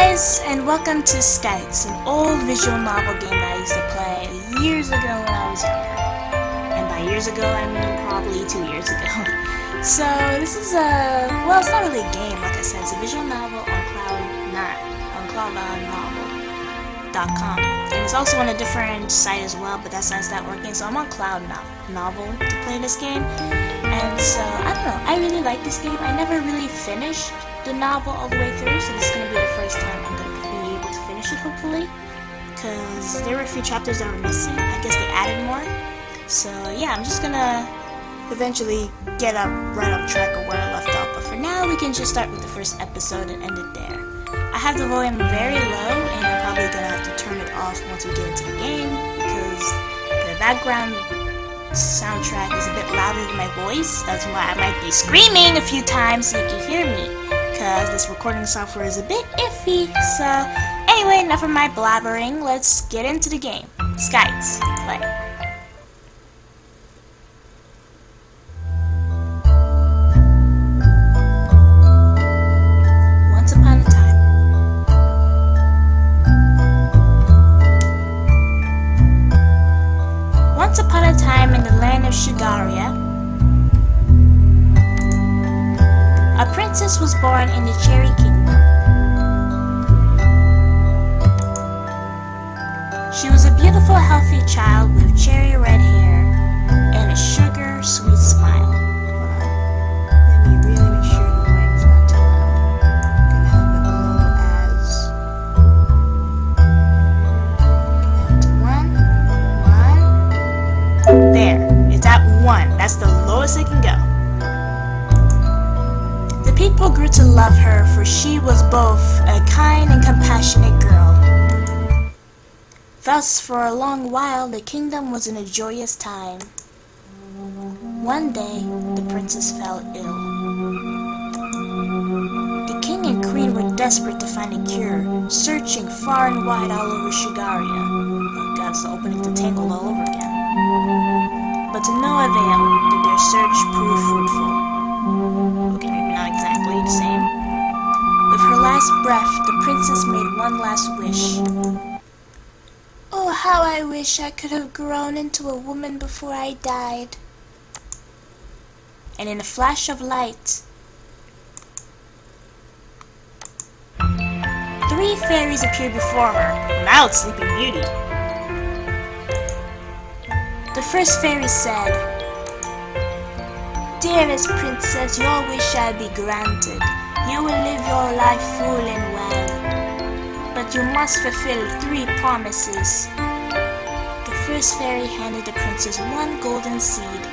guys, and welcome to Skights, an old visual novel game that I used to play years ago when I was younger. And by years ago, I mean probably 2 years ago. So this is well, it's not really a game, like I said, it's a visual novel on cloud9.com. And it's also on a different site as well, but that site's not working, so I'm on Cloud Novel to play this game. And so, I don't know, I really like this game. I never really finished the novel all the way through, so this is going to be the first time I'm going to be able to finish it, hopefully, because there were a few chapters that were missing. I guess they added more, so yeah, I'm just going to eventually get up right on track of where I left off, but for now, we can just start with the first episode and end it there. I have the volume very low, and I'm probably going to have to turn it off once we get into the game, because the background soundtrack is a bit louder than my voice. That's why I might be screaming a few times so you can hear me, because this recording software is a bit iffy. So anyway, enough of my blabbering, let's get into the game. Skights, play. Once upon a time. Once upon a time in the land of Shigaria, a princess was born in the Cherry Kingdom. She was a beautiful, healthy child with cherry red hair and a sugar-sweet smile. Let me really make sure the volume is not too loud. I'm gonna have it low as... One. There, it's at 1. That's the lowest it can go. The people grew to love her, for she was both a kind and compassionate girl. Thus, for a long while, the kingdom was in a joyous time. One day, the princess fell ill. The king and queen were desperate to find a cure, searching far and wide all over Shigaria. Oh god, it's the opening to Tangled all over again. But to no avail did their search prove fruitful. Okay, maybe not exactly the same. With her last breath, the princess made one last wish. Oh, how I wish I could have grown into a woman before I died. And in a flash of light, 3 fairies appeared before her, loud Sleeping Beauty. The first fairy said, "Dearest princess, your wish shall be granted. You will live your life full and well. But you must fulfill 3 promises." The first fairy handed the princess 1 golden seed.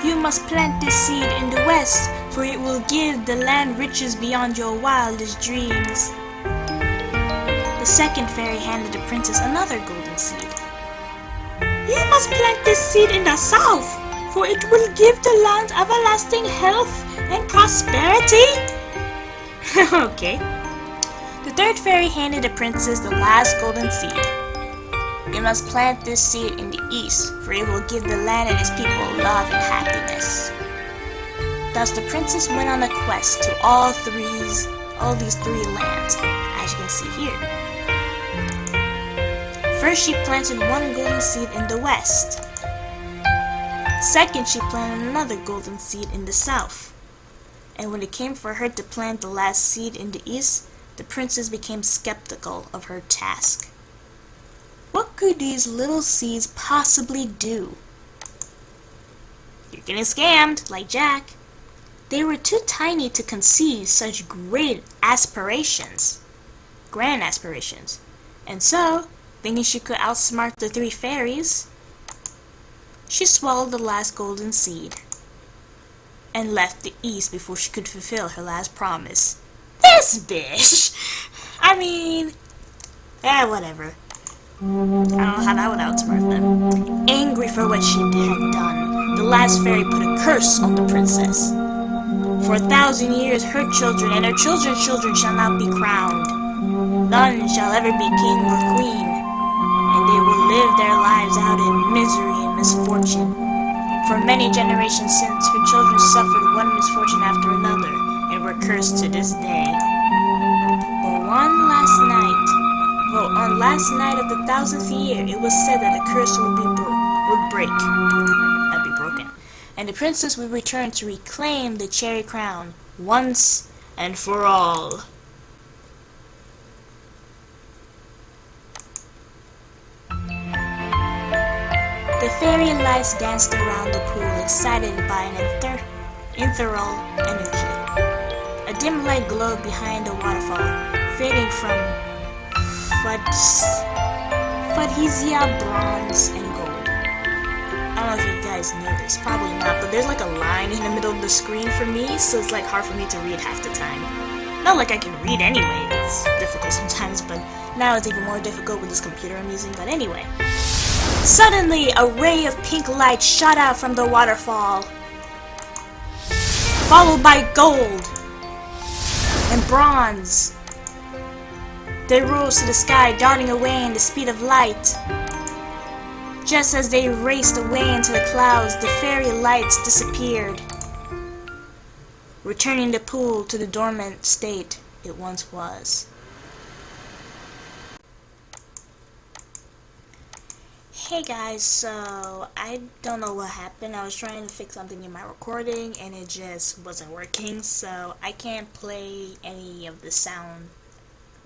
"You must plant this seed in the west, for it will give the land riches beyond your wildest dreams." The second fairy handed the princess another golden seed. "You must plant this seed in the south, for it will give the land everlasting health and prosperity." Okay. The third fairy handed the princess the last golden seed. "You must plant this seed in the east, for it will give the land and its people love and happiness." Thus the princess went on a quest to all these 3 lands, as you can see here. First, she planted 1 golden seed in the west. Second, she planted another golden seed in the south. And when it came for her to plant the last seed in the east, the princess became skeptical of her task. What could these little seeds possibly do? You're getting scammed, like Jack. They were too tiny to conceive such grand aspirations. And so, thinking she could outsmart the 3 fairies, she swallowed the last golden seed and left the east before she could fulfill her last promise. This bitch! I mean, whatever. I don't know how that would outsmart them. Angry for what she had done, the last fairy put a curse on the princess. For 1,000 years, her children and her children's children shall not be crowned. None shall ever be king or queen, and they will live their lives out in misery and misfortune. For many generations since, her children suffered one misfortune after another, and were cursed to this day. But On last night of the 1000th year, it was said that the curse would break. That'd be broken. And the princess would return to reclaim the cherry crown once and for all. The fairy lights danced around the pool, excited by an ethereal energy. A dim light glowed behind the waterfall, fading from Fudhesia, bronze, and gold. I don't know if you guys know this, probably not, but there's like a line in the middle of the screen for me, so it's like hard for me to read half the time. Not like I can read anyway, it's difficult sometimes, but now it's even more difficult with this computer I'm using, but anyway. Suddenly, a ray of pink light shot out from the waterfall, followed by gold and bronze. They rose to the sky, darting away in the speed of light. Just as they raced away into the clouds, the fairy lights disappeared, returning the pool to the dormant state it once was. Hey guys, so I don't know what happened. I was trying to fix something in my recording and it just wasn't working, so I can't play any of the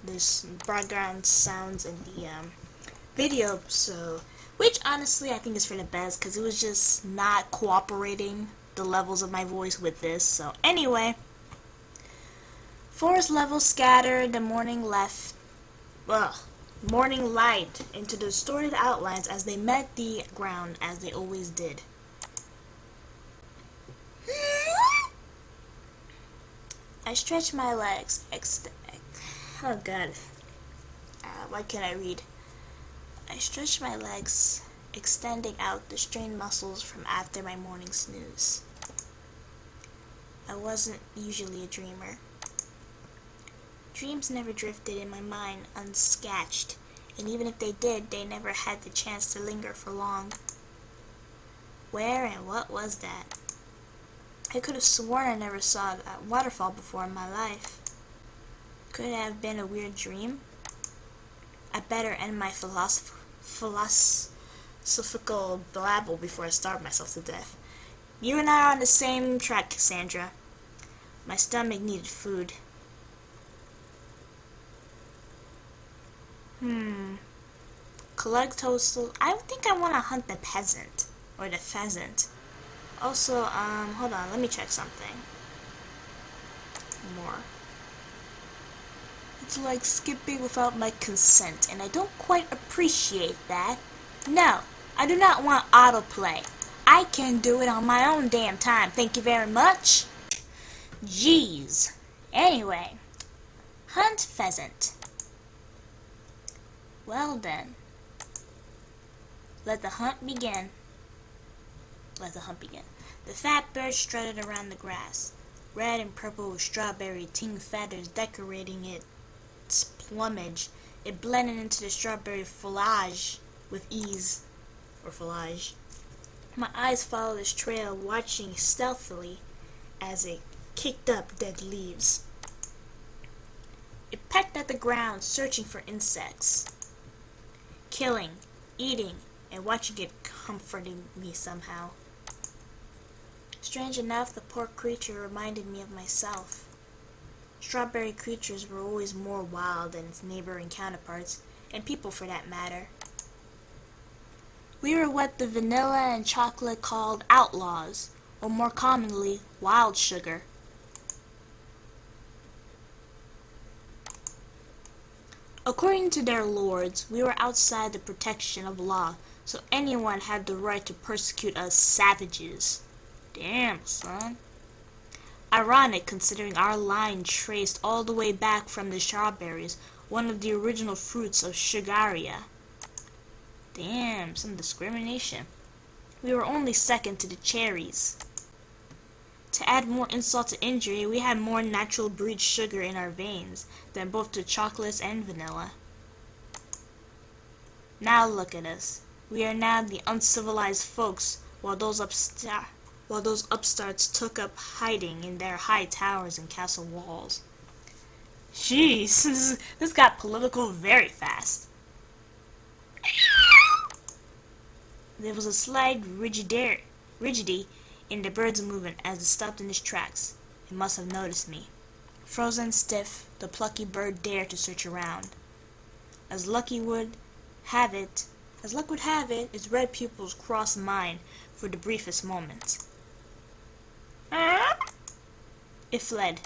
this background sounds in the video, so which honestly I think is for the best because it was just not cooperating the levels of my voice with this. So anyway, forest levels scattered, the morning light into distorted outlines as they met the ground, as they always did. I stretched my legs. Oh god. Why can't I read? I stretched my legs, extending out the strained muscles from after my morning snooze. I wasn't usually a dreamer. Dreams never drifted in my mind unscatched, and even if they did, they never had the chance to linger for long. Where and what was that? I could have sworn I never saw a waterfall before in my life. Could it have been a weird dream? I better end my philosophical blabble before I starve myself to death. You and I are on the same track, Cassandra. My stomach needed food. Collect toastal. I think I want to hunt the peasant. Or the pheasant. Also, hold on, let me check something. More. It's like skipping without my consent, and I don't quite appreciate that. No, I do not want autoplay. I can do it on my own damn time, thank you very much. Jeez. Anyway, hunt pheasant. Well then, let the hunt begin. The fat bird strutted around the grass, red and purple with strawberry ting feathers decorating its plumage. It blended into the strawberry foliage with ease, or foliage. My eyes followed its trail, watching stealthily as it kicked up dead leaves. It pecked at the ground, searching for insects. Killing, eating, and watching it comforted me somehow. Strange enough, the poor creature reminded me of myself. Strawberry creatures were always more wild than its neighboring counterparts, and people for that matter. We were what the vanilla and chocolate called outlaws, or more commonly, wild sugar. According to their lords, we were outside the protection of law, so anyone had the right to persecute us savages. Damn, son. Ironic, considering our line traced all the way back from the strawberries, one of the original fruits of Sugaria. Damn, some discrimination. We were only second to the cherries. To add more insult to injury, we had more natural breed sugar in our veins than both the chocolates and vanilla. Now look at us. We are now the uncivilized folks, while those upstarts took up hiding in their high towers and castle walls. Jeez, this got political very fast. There was a slight rigidity in the bird's movement as it stopped in its tracks. It must have noticed me. Frozen stiff, the plucky bird dared to search around. As luck would have it, its red pupils crossed mine for the briefest moment. It fled.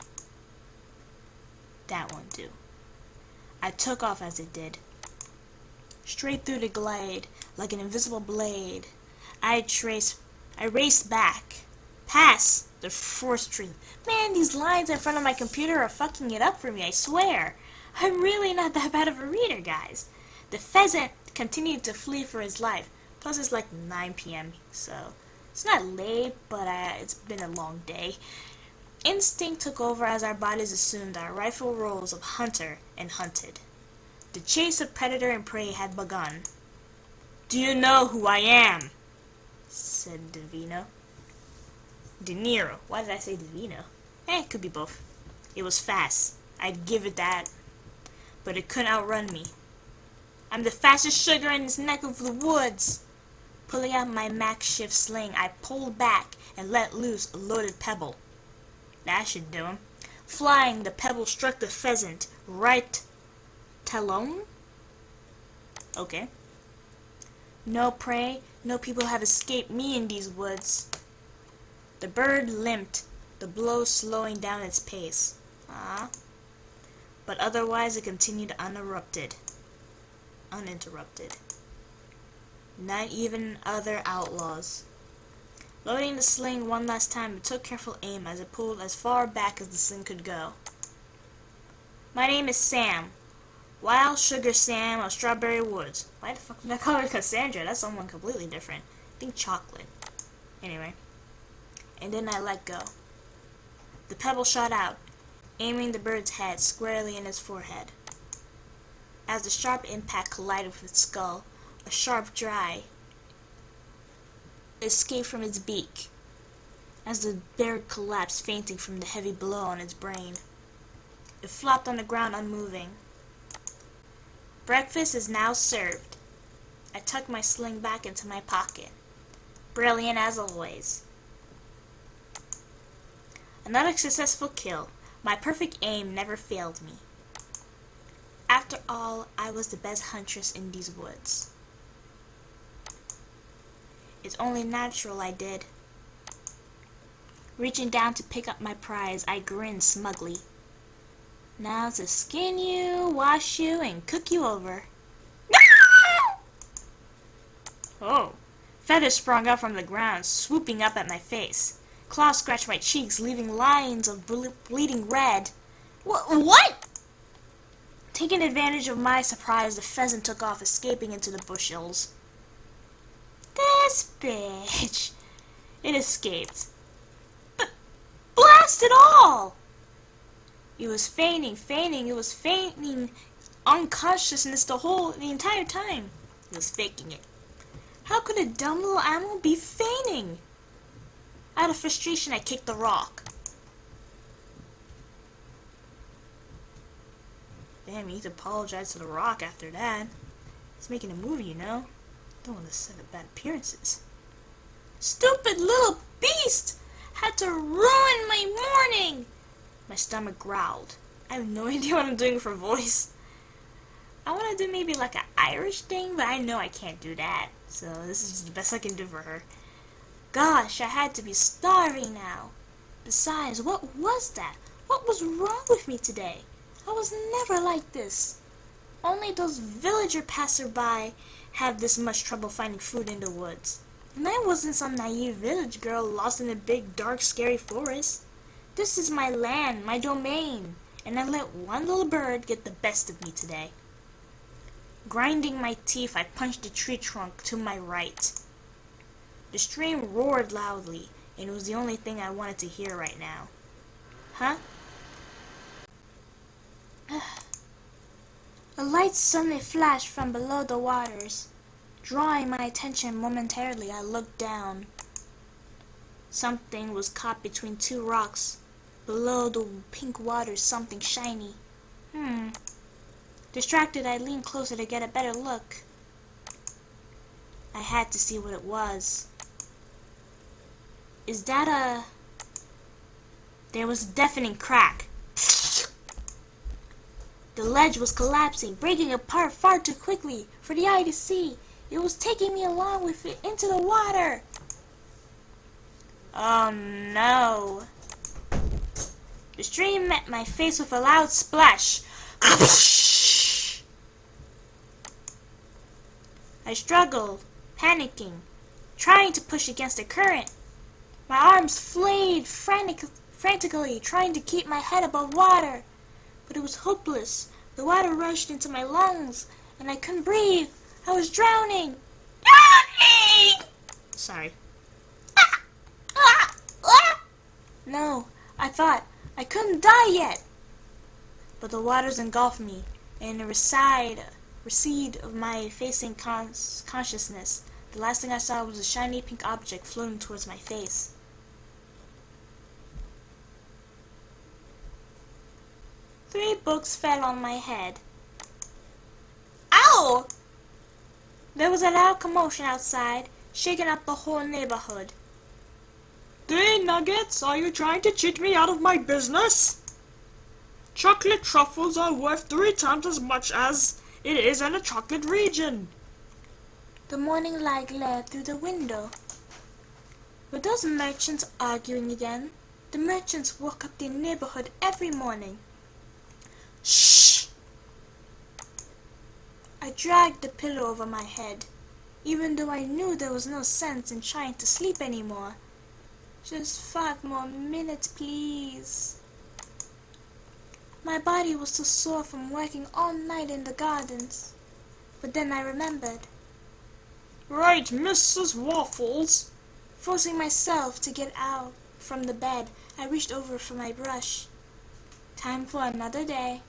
That won't do. I took off as it did. Straight through the glade, like an invisible blade. I raced back, past the forest tree. Man, these lines in front of my computer are fucking it up for me, I swear. I'm really not that bad of a reader, guys. The pheasant continued to flee for his life. Plus, it's like 9 p.m., so it's not late, but it's been a long day. Instinct took over as our bodies assumed our rightful roles of hunter and hunted. The chase of predator and prey had begun. "Do you know who I am?" said De Niro. Why did I say Divino? It could be both. It was fast, I'd give it that. But it couldn't outrun me. "I'm the fastest sugar in this neck of the woods." Pulling out my makeshift sling, I pulled back and let loose a loaded pebble. That should do him. Flying, the pebble struck the pheasant right talon? Okay. No prey, no people have escaped me in these woods. The bird limped, the blow slowing down its pace. But otherwise it continued uninterrupted. Not even other outlaws. Loading the sling one last time, it took careful aim as it pulled as far back as the sling could go. "My name is Sam. Wild Sugar Sam of Strawberry Woods." Why the fuck did I call her Cassandra? That's someone completely different. I think chocolate. Anyway. And then I let go. The pebble shot out, aiming the bird's head squarely in its forehead. As the sharp impact collided with its skull, a sharp cry escaped from its beak as the bird collapsed fainting from the heavy blow on its brain. It flopped on the ground unmoving. Breakfast is now served. I tucked my sling back into my pocket. Brilliant as always. Another successful kill. My perfect aim never failed me. After all, I was the best huntress in these woods. It's only natural I did. Reaching down to pick up my prize, I grinned smugly. Now to skin you, wash you, and cook you over. Oh. Feathers sprung up from the ground, swooping up at my face. Claws scratched my cheeks, leaving lines of bleeding red. What? Taking advantage of my surprise, the pheasant took off, escaping into the bushes. This bitch. It escaped. But blast it all! It was feigning. It was feigning unconsciousness the entire time. It was faking it. How could a dumb little animal be feigning? Out of frustration, I kicked the rock. Damn, you need to apologize to the rock after that. He's making a movie, you know. Don't want to set up bad appearances. Stupid little beast! Had to ruin my morning! My stomach growled. I have no idea what I'm doing for voice. I want to do maybe like an Irish thing, but I know I can't do that. So this is the best I can do for her. Gosh, I had to be starving now. Besides, what was that? What was wrong with me today? I was never like this. Only those villager passerby have this much trouble finding food in the woods. And I wasn't some naive village girl lost in a big, dark, scary forest. This is my land, my domain, and I let one little bird get the best of me today. Grinding my teeth, I punched the tree trunk to my right. The stream roared loudly, and it was the only thing I wanted to hear right now. Huh? A light suddenly flashed from below the waters. Drawing my attention momentarily, I looked down. Something was caught between two rocks. Below the pink waters, something shiny. Distracted, I leaned closer to get a better look. I had to see what it was. Is that a... There was a deafening crack. The ledge was collapsing, breaking apart far too quickly for the eye to see. It was taking me along with it into the water. Oh no. The stream met my face with a loud splash. I struggled, panicking, trying to push against the current. My arms flayed frantically, trying to keep my head above water. But it was hopeless. The water rushed into my lungs, and I couldn't breathe. I was drowning. Drowning! Sorry. No, I thought I couldn't die yet. But the waters engulfed me, and in a recede of my facing consciousness, the last thing I saw was a shiny pink object floating towards my face. Three books fell on my head. Ow! There was a loud commotion outside, shaking up the whole neighborhood. Hey, Nuggets, are you trying to cheat me out of my business? Chocolate truffles are worth 3 times as much as it is in a chocolate region. The morning light glared through the window. Were those merchants arguing again? The merchants walk up the neighborhood every morning. Shh! I dragged the pillow over my head, even though I knew there was no sense in trying to sleep anymore. Just 5 more minutes, please. My body was so sore from working all night in the gardens. But then I remembered. Right, Mrs. Waffles. Forcing myself to get out from the bed, I reached over for my brush. Time for another day.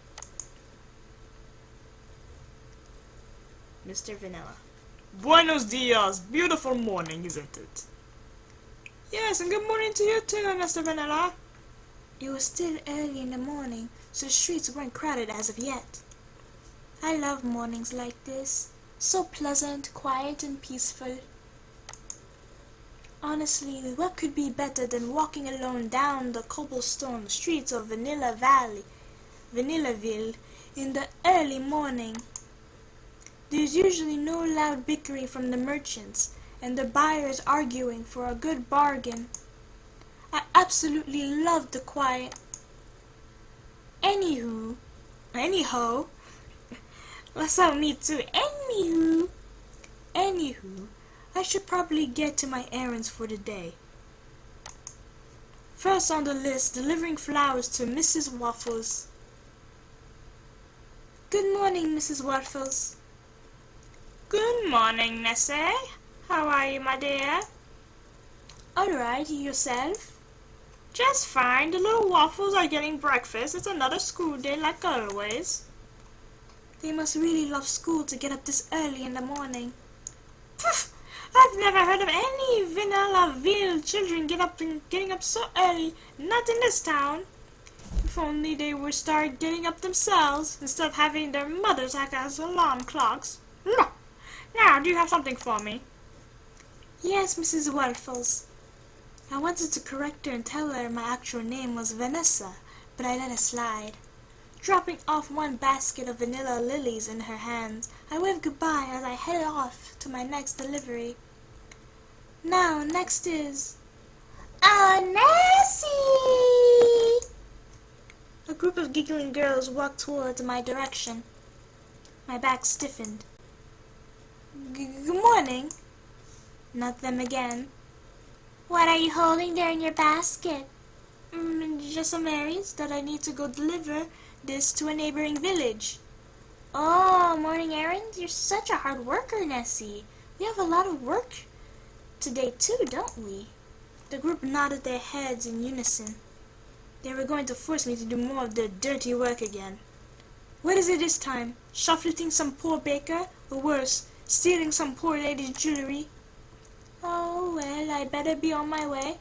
Mr. Vanilla. Buenos dias. Beautiful morning, isn't it? Yes, and good morning to you too, Mr. Vanilla. It was still early in the morning, so the streets weren't crowded as of yet. I love mornings like this. So pleasant, quiet, and peaceful. Honestly, what could be better than walking alone down the cobblestone streets of Vanillaville in the early morning? There's usually no loud bickering from the merchants, and the buyers arguing for a good bargain. I absolutely love the quiet. Anyhow, that's how me too. Anywho, I should probably get to my errands for the day. First on the list, delivering flowers to Mrs. Waffles. Good morning, Mrs. Waffles. Good morning, Nessie. How are you, my dear? Alright, yourself? Just fine. The little Waffles are getting breakfast. It's another school day like always. They must really love school to get up this early in the morning. Poof! I've never heard of any Vanillaville children getting up so early. Not in this town. If only they would start getting up themselves instead of having their mothers act as alarm clocks. Now, do you have something for me? Yes, Mrs. Waffles. I wanted to correct her and tell her my actual name was Vanessa, but I let it slide. Dropping off one basket of vanilla lilies in her hands, I waved goodbye as I headed off to my next delivery. Now, next is... Nessie! A group of giggling girls walked towards my direction. My back stiffened. Good morning. Not them again. What are you holding there in your basket? Just some berries that I need to go deliver this to a neighboring village. Oh, morning errands? You're such a hard worker, Nessie. We have a lot of work today too, don't we? The group nodded their heads in unison. They were going to force me to do more of the dirty work again. What is it this time? Shoplifting some poor baker? Or worse, stealing some poor lady's jewelry? Oh, well, I better be on my way.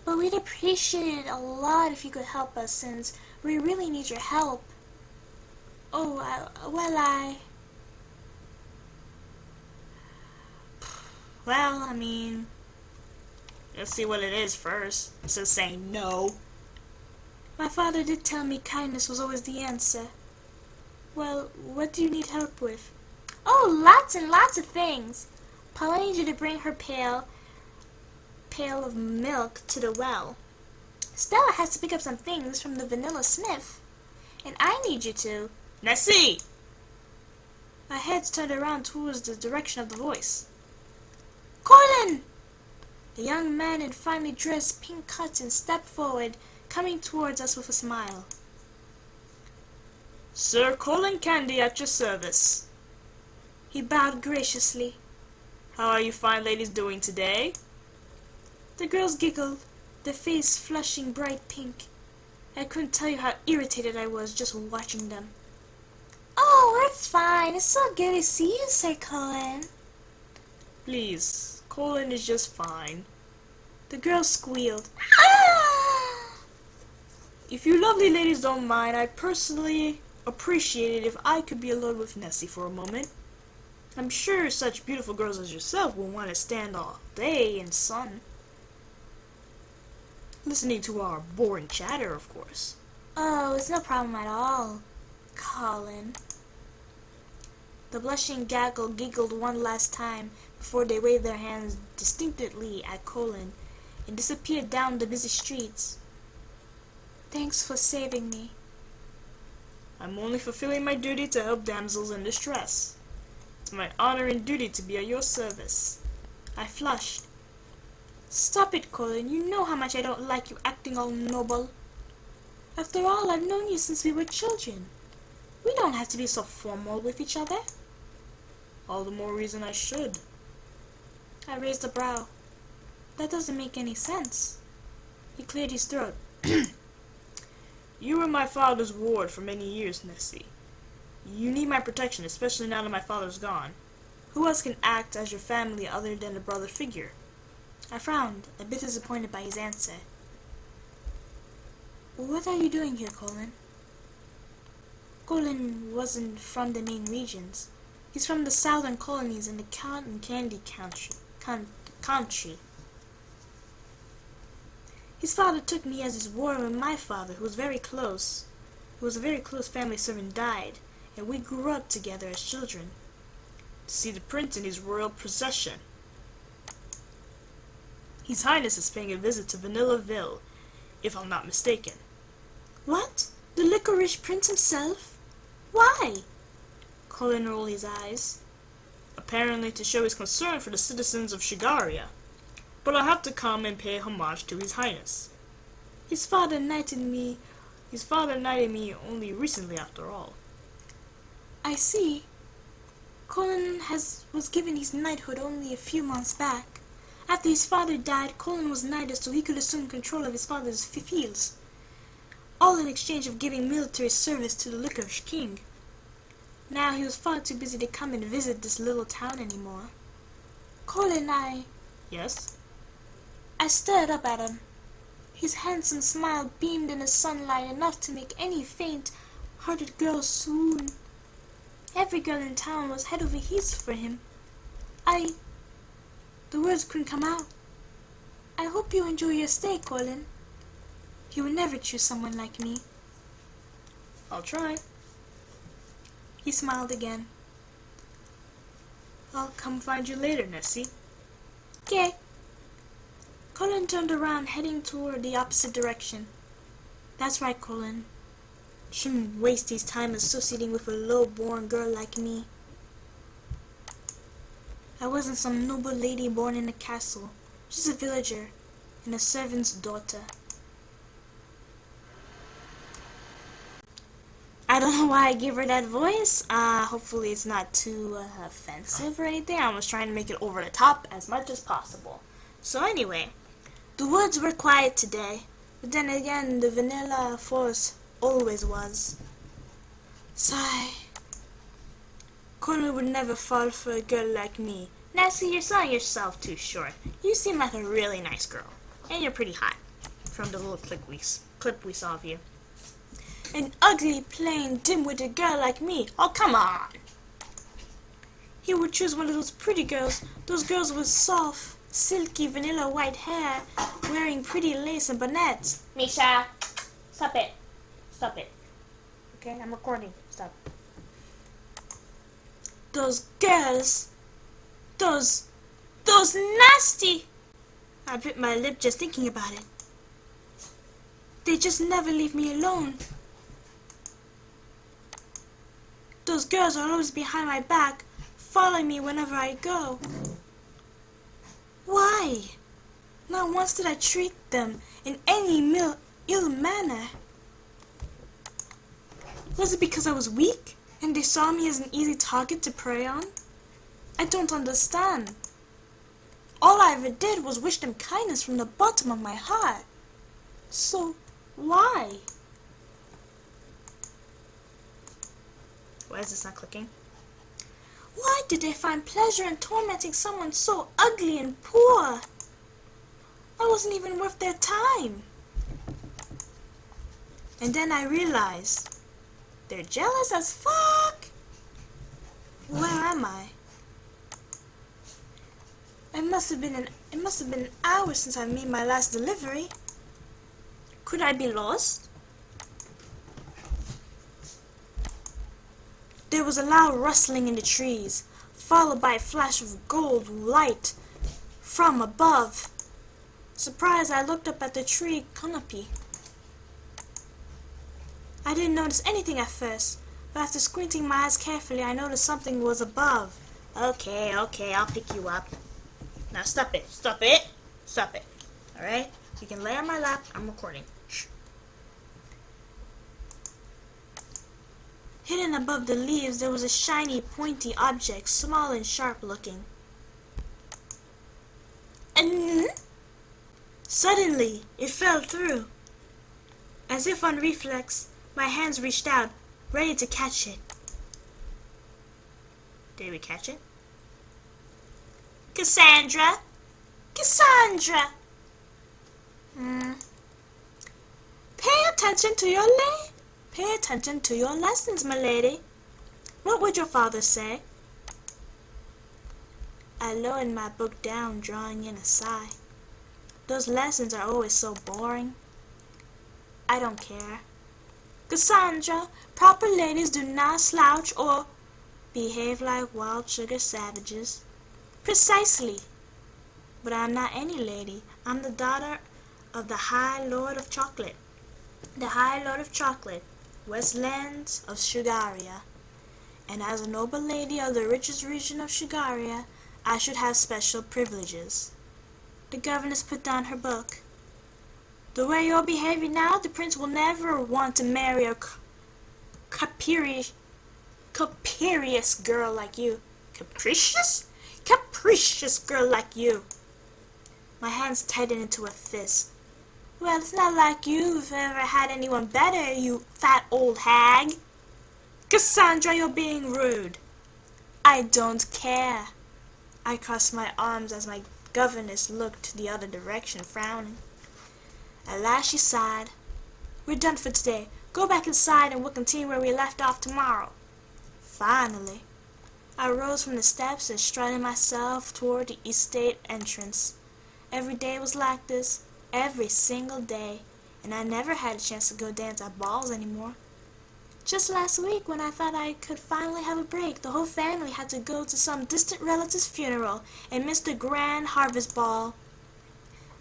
But we'd appreciate it a lot if you could help us, since we really need your help. Oh, Well, I mean, let's see what it is first. Instead of saying no. my father did tell me kindness was always the answer. Well, what do you need help with? Oh, lots and lots of things. Paula needs you to bring her pail of milk to the well. Stella has to pick up some things from the vanilla sniff. And I need you to. Nessie! My head's turned around towards the direction of the voice. Colin! A young man in finely dressed pink cotton stepped forward, coming towards us with a smile. Sir Colin Candy at your service. He bowed graciously. How are you fine ladies doing today? The girls giggled, their face flushing bright pink. I couldn't tell you how irritated I was just watching them. Oh, we're fine. It's so good to see you, Sir Colin. Please, Colin is just fine. The girls squealed. If you lovely ladies don't mind, I'd personally appreciate it if I could be alone with Nessie for a moment. I'm sure such beautiful girls as yourself will want to stand all day in sun. Listening to our boring chatter, of course. Oh, it's no problem at all, Colin. The blushing gaggle giggled one last time before they waved their hands distinctly at Colin and disappeared down the busy streets. Thanks for saving me. I'm only fulfilling my duty to help damsels in distress. It's my honor and duty to be at your service. I flushed. Stop it, Colin. You know how much I don't like you acting all noble. After all, I've known you since we were children. We don't have to be so formal with each other. All the more reason I should. I raised a brow. That doesn't make any sense. He cleared his throat. You were my father's ward for many years, Nessie. You need my protection, especially now that my father's gone. Who else can act as your family other than a brother figure? I frowned, a bit disappointed by his answer. What are you doing here, Colin? Colin wasn't from the main regions. He's from the southern colonies in the cotton candy country. His father took me as his ward when my father, who was a very close family servant, died, and we grew up together as children. To see the prince in his royal procession. His Highness is paying a visit to Vanillaville, if I'm not mistaken. What? The licorice prince himself? Why? Colin rolled his eyes. Apparently to show his concern for the citizens of Shigaria. But I'll have to come and pay homage to His Highness. His father knighted me only recently, after all. I see. Colin was given his knighthood only a few months back. After his father died, Colin was knighted so he could assume control of his father's fields, all in exchange of giving military service to the Licorice King. Now he was far too busy to come and visit this little town anymore. Colin, Yes? I stared up at him. His handsome smile beamed in the sunlight enough to make any faint-hearted girl swoon. Every girl in town was head over heels for him. The words couldn't come out. I hope you enjoy your stay, Colin. You would never choose someone like me. I'll try. He smiled again. I'll come find you later, Nessie. Okay. Colin turned around, heading toward the opposite direction. That's right, Colin. Shouldn't waste his time associating with a low-born girl like me. I wasn't some noble lady born in a castle, just a villager and a servant's daughter. I don't know why I gave her that voice. Hopefully it's not too offensive or anything. I was trying to make it over the top as much as possible. So anyway, the woods were quiet today, but then again, the vanilla force always was. Sigh. Colin would never fall for a girl like me. Nessie, you're selling yourself too short. You seem like a really nice girl. And you're pretty hot. From the little clip we saw of you. An ugly, plain, dim-witted girl like me. Oh, come on. He would choose one of those pretty girls, those girls with soft, silky, vanilla white hair, wearing pretty lace and bonnets. Misha, stop it. Stop it. Okay, I'm recording. Stop. Those girls, those nasty. I bit my lip just thinking about it. They just never leave me alone. Those girls are always behind my back, following me whenever I go. Why? Not once did I treat them in any ill manner. Was it because I was weak and they saw me as an easy target to prey on? I don't understand. All I ever did was wish them kindness from the bottom of my heart. So, why? Why is this not clicking? Why did they find pleasure in tormenting someone so ugly and poor? I wasn't even worth their time. And then I realized, they're jealous as fuck. Where am I? It must have been an hour since I made my last delivery. Could I be lost? There was a loud rustling in the trees, followed by a flash of gold light from above. Surprised, I looked up at the tree canopy. I didn't notice anything at first, but after squinting my eyes carefully, I noticed something was above. Okay, I'll pick you up. Now stop it. Alright? You can lay on my lap. I'm recording. Shh. Hidden above the leaves, there was a shiny, pointy object, small and sharp looking. And suddenly, it fell through. As if on reflex, my hands reached out, ready to catch it. Did we catch it? Cassandra! Pay attention to your lessons, my lady. What would your father say? I lowered my book down, drawing in a sigh. Those lessons are always so boring. I don't care. Cassandra, proper ladies do not slouch or behave like wild sugar savages. Precisely. But I'm not any lady. I'm the daughter of the High Lord of Chocolate. The High Lord of Chocolate, Westlands of Sugaria. And as a noble lady of the richest region of Sugaria, I should have special privileges. The governess put down her book. The way you're behaving now, the prince will never want to marry a capricious girl like you. Capricious? Capricious girl like you. My hands tightened into a fist. Well, it's not like you've ever had anyone better, you fat old hag. Cassandra, you're being rude. I don't care. I crossed my arms as my governess looked the other direction, frowning. At last she sighed. We're done for today. Go back inside and we'll continue where we left off tomorrow. Finally. I rose from the steps and strutted myself toward the estate entrance. Every day was like this, every single day, and I never had a chance to go dance at balls anymore. Just last week, when I thought I could finally have a break, the whole family had to go to some distant relative's funeral and miss the grand harvest ball.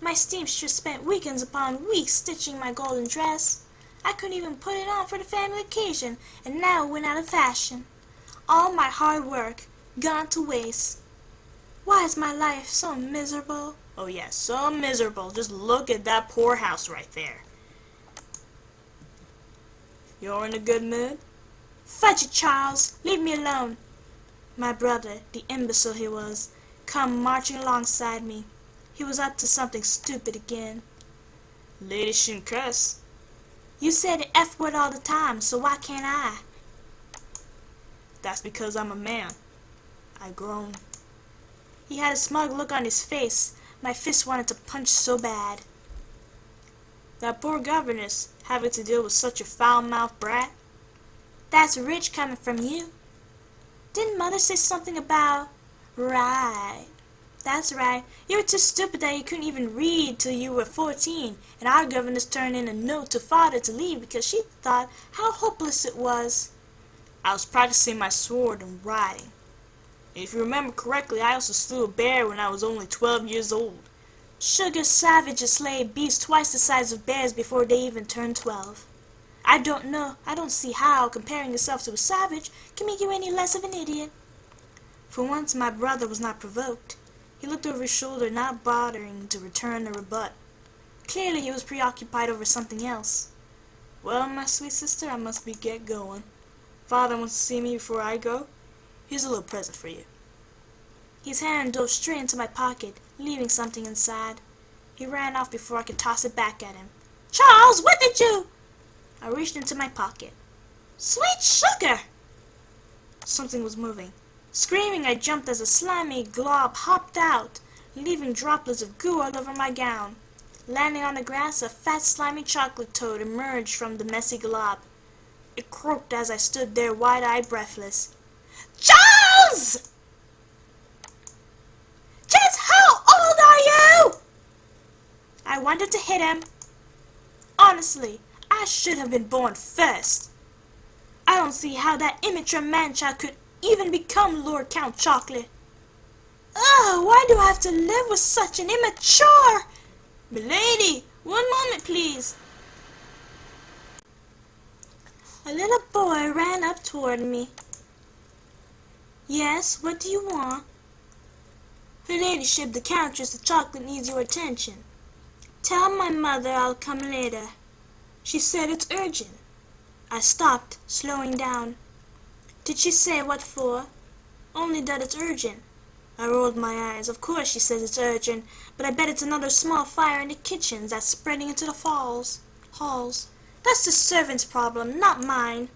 My seamstress spent weekends upon weeks stitching my golden dress. I couldn't even put it on for the family occasion, and now it went out of fashion. All my hard work gone to waste. Why is my life so miserable? Oh yes, so miserable. Just look at that poor house right there. You're in a good mood? Fudge it, Charles. Leave me alone. My brother, the imbecile he was, come marching alongside me. He was up to something stupid again. Ladies shouldn't cuss. You say the F word all the time, so why can't I? That's because I'm a man. I groaned. He had a smug look on his face. My fist wanted to punch so bad. That poor governess. having to deal with such a foul-mouthed brat. That's rich coming from you. Didn't Mother say something about... Right. That's right. You were too stupid that you couldn't even read till you were 14, and our governess turned in a note to Father to leave because she thought how hopeless it was. I was practicing my sword and riding. And if you remember correctly, I also slew a bear when I was only 12 years old. Sugar savages slay beasts twice the size of bears before they even turn 12. I don't see how comparing yourself to a savage can make you any less of an idiot. For once my brother was not provoked. He looked over his shoulder, not bothering to return a rebut. Clearly he was preoccupied over something else. Well, my sweet sister, I must get going. Father wants to see me before I go. Here's a little present for you. His hand dove straight into my pocket, leaving something inside. He ran off before I could toss it back at him. Charles, what did you... I reached into my pocket. Sweet sugar! Something was moving. Screaming, I jumped as a slimy glob hopped out, leaving droplets of goo all over my gown. Landing on the grass, a fat, slimy chocolate toad emerged from the messy glob. It croaked as I stood there, wide-eyed, breathless. Charles! Just how old are you? I wanted to hit him. Honestly, I should have been born first. I don't see how that immature man-child could even become Lord Count Chocolate. Ugh, why do I have to live with such an immature... Milady, one moment, please. A little boy ran up toward me. Yes, what do you want? Her ladyship, the Countess of Chocolate needs your attention. Tell my mother I'll come later. She said it's urgent. I stopped, slowing down. Did she say what for? Only that it's urgent. I rolled my eyes. Of course she says it's urgent, but I bet it's another small fire in the kitchen that's spreading into the halls. That's the servant's problem, not mine.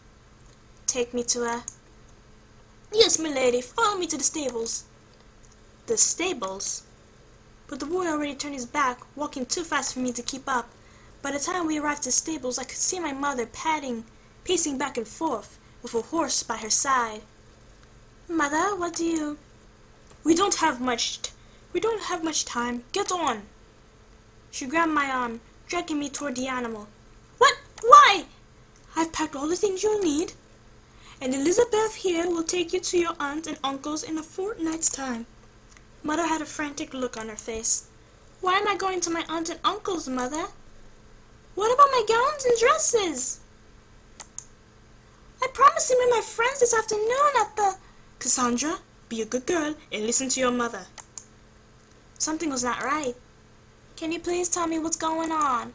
Take me to her. Yes, milady, follow me to the stables. The stables? But the boy already turned his back, walking too fast for me to keep up. By the time we arrived at the stables, I could see my mother pacing back and forth, with a horse by her side. Mother, what do you... We don't have much time. Get on. She grabbed my arm, dragging me toward the animal. What? Why? I've packed all the things you'll need, and Elizabeth here will take you to your aunt and uncle's in a fortnight's time. Mother had a frantic look on her face. Why am I going to my aunt and uncle's, Mother? What about my gowns and dresses? I promised to meet my friends this afternoon at the... Cassandra, be a good girl and listen to your mother. Something was not right. Can you please tell me what's going on?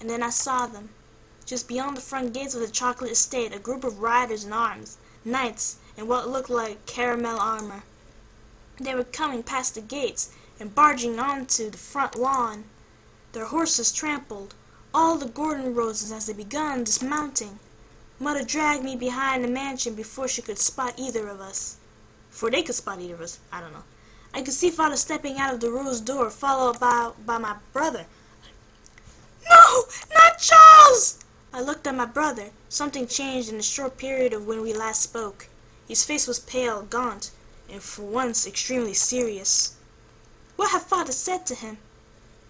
And then I saw them. Just beyond the front gates of the chocolate estate, a group of riders in arms, knights, in what looked like caramel armor. They were coming past the gates and barging onto the front lawn. Their horses trampled all the Gordon roses as they began dismounting. Mother dragged me behind the mansion before she could spot either of us. Before they could spot either of us, I don't know. I could see Father stepping out of the rose door, followed by my brother. No, not Charles! I looked at my brother. Something changed in the short period of when we last spoke. His face was pale, gaunt, and for once extremely serious. What had Father said to him?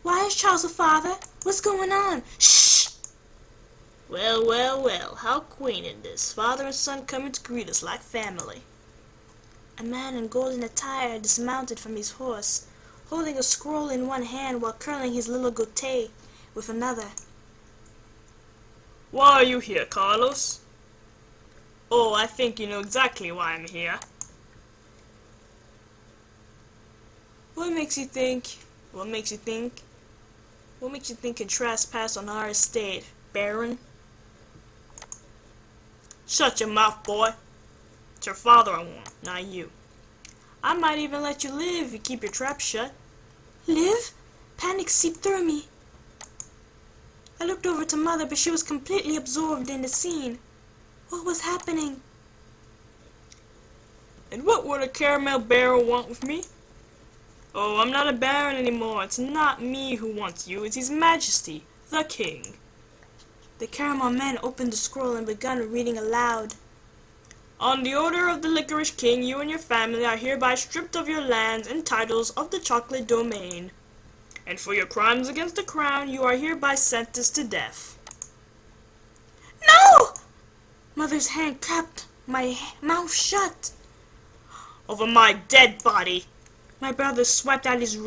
Why is Charles a father? What's going on? Shh! Well, well, well, how quaint it is. Father and son coming to greet us like family. A man in golden attire dismounted from his horse, holding a scroll in one hand while curling his little goatee with another. Why are you here, Carlos? Oh, I think you know exactly why I'm here. What makes you think you trespass on our estate, Baron? Shut your mouth, boy. It's your father I want, not you. I might even let you live if you keep your trap shut. Live? Panic seeped through me. I looked over to Mother, but she was completely absorbed in the scene. What was happening? And what would a caramel baron want with me? Oh, I'm not a baron anymore. It's not me who wants you. It's His Majesty, the King. The caramel man opened the scroll and began reading aloud. On the order of the Licorice King, you and your family are hereby stripped of your lands and titles of the chocolate domain. And for your crimes against the crown, you are hereby sentenced to death. No! Mother's hand clapped my mouth shut. Over my dead body. My brother swiped out his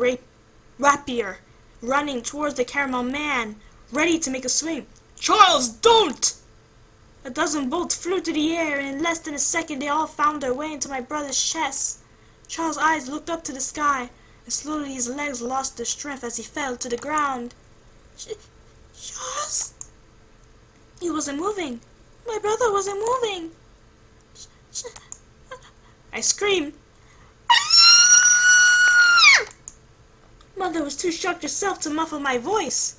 rapier, running towards the caramel man, ready to make a swing. Charles, don't! A dozen bolts flew through the air, and in less than a second they all found their way into my brother's chest. Charles' eyes looked up to the sky, and slowly his legs lost their strength as he fell to the ground. Charles? He wasn't moving. My brother wasn't moving. I screamed. Mother was too shocked herself to muffle my voice.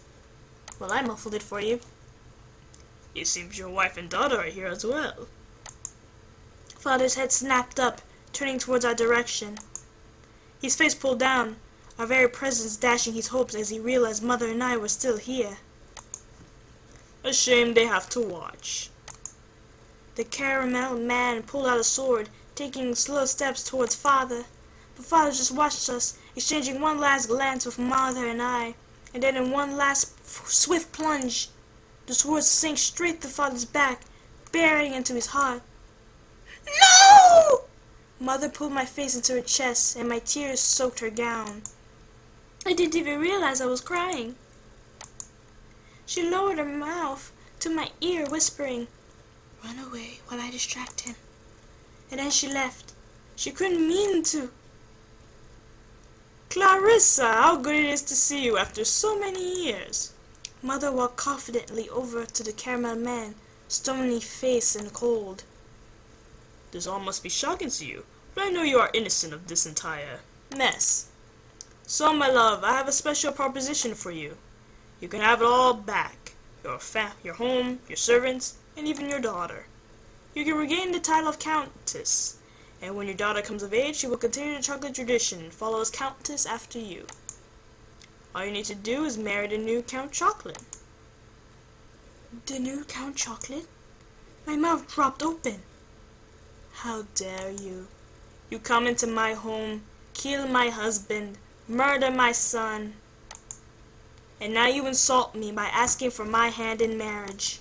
Well, I muffled it for you. It seems your wife and daughter are here as well. Father's head snapped up, turning towards our direction. His face pulled down, our very presence dashing his hopes as he realized Mother and I were still here. A shame they have to watch. The caramel man pulled out a sword, taking slow steps towards Father. But Father just watched us, exchanging one last glance with Mother and I, and then in one last swift plunge, the sword sank straight to Father's back, burying into his heart. No! Mother pulled my face into her chest, and my tears soaked her gown. I didn't even realize I was crying. She lowered her mouth to my ear, whispering, "Run away while I distract him." And then she left. She couldn't mean to. Clarissa, how good it is to see you after so many years. Mother walked confidently over to the caramel man, stony face and cold. This all must be shocking to you, but I know you are innocent of this entire mess. So, my love, I have a special proposition for you. You can have it all back. Your home, your servants, and even your daughter. You can regain the title of Countess, and when your daughter comes of age, she will continue the chocolate tradition and follow as Countess after you. All you need to do is marry the new Count Chocolate. The new Count Chocolate? My mouth dropped open. How dare you? You come into my home, kill my husband, murder my son, and now you insult me by asking for my hand in marriage.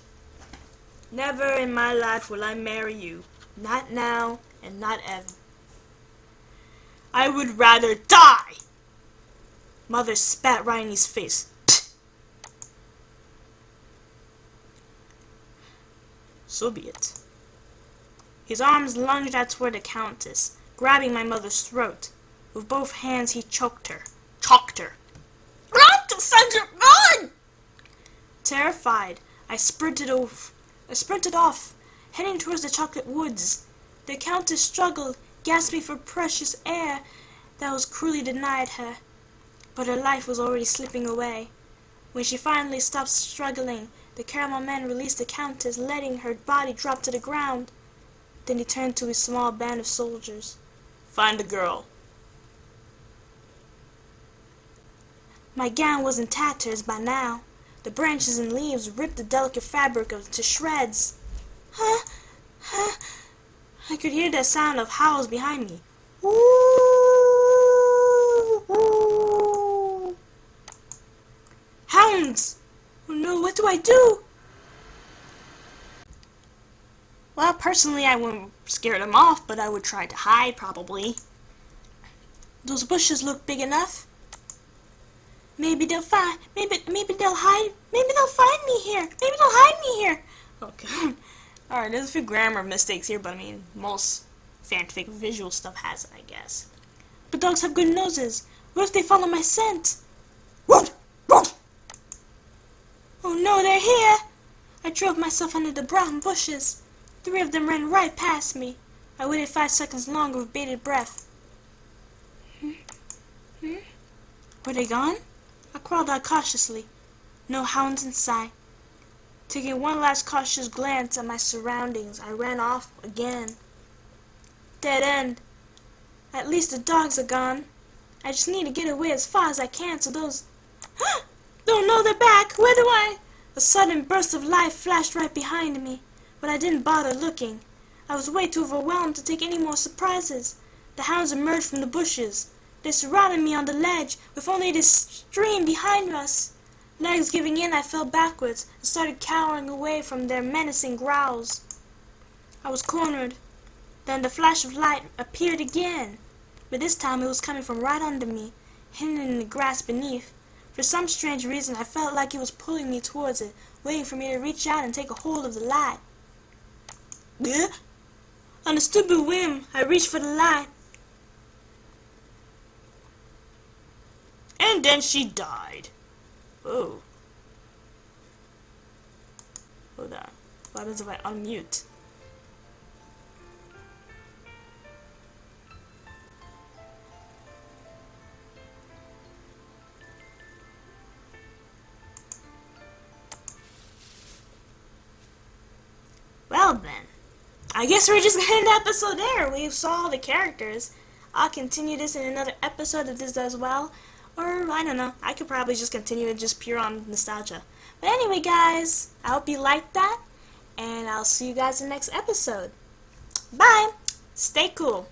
Never in my life will I marry you. Not now, and not ever. I would rather die! Mother spat right in his face. So be it. His arms lunged out toward the Countess, grabbing my mother's throat. With both hands he choked her. Run, Cassandra, run! Terrified, I sprinted off, heading towards the chocolate woods. The Countess struggled, gasping for precious air that was cruelly denied her. But her life was already slipping away. When she finally stopped struggling, the caramel man released the Countess, letting her body drop to the ground. Then he turned to his small band of soldiers. Find the girl. My gown was in tatters by now. The branches and leaves ripped the delicate fabric to shreds. Huh? I could hear the sound of howls behind me. Ooh! Hounds! Oh no, what do I do? Well, personally, I wouldn't scare them off, but I would try to hide, probably. Those bushes look big enough. Maybe they'll find. Maybe they'll hide. Maybe they'll find me here. Maybe they'll hide me here. Okay. All right. There's a few grammar mistakes here, but I mean, most fanfic visual stuff has it, I guess. But dogs have good noses. What if they follow my scent? Oh no, they're here! I drove myself under the brown bushes. 3 of them ran right past me. I waited 5 seconds longer with bated breath. Were they gone? I crawled out cautiously. No hounds in sight. Taking one last cautious glance at my surroundings, I ran off again. Dead end. At least the dogs are gone. I just need to get away as far as I can so those... Oh no, they're back! Where do I... A sudden burst of light flashed right behind me, but I didn't bother looking. I was way too overwhelmed to take any more surprises. The hounds emerged from the bushes. They surrounded me on the ledge, with only this stream behind us. Legs giving in, I fell backwards and started cowering away from their menacing growls. I was cornered. Then the flash of light appeared again, but this time it was coming from right under me, hidden in the grass beneath. For some strange reason, I felt like it was pulling me towards it, waiting for me to reach out and take a hold of the light. Gah! On a stupid whim, I reached for the light. And then she died. Oh. Hold on. What happens if I unmute? Well then, I guess we're just gonna end the episode there. We saw all the characters. I'll continue this in another episode if this does well. Or, I don't know, I could probably just continue it just pure on nostalgia. But anyway, guys, I hope you liked that. And I'll see you guys in the next episode. Bye! Stay cool.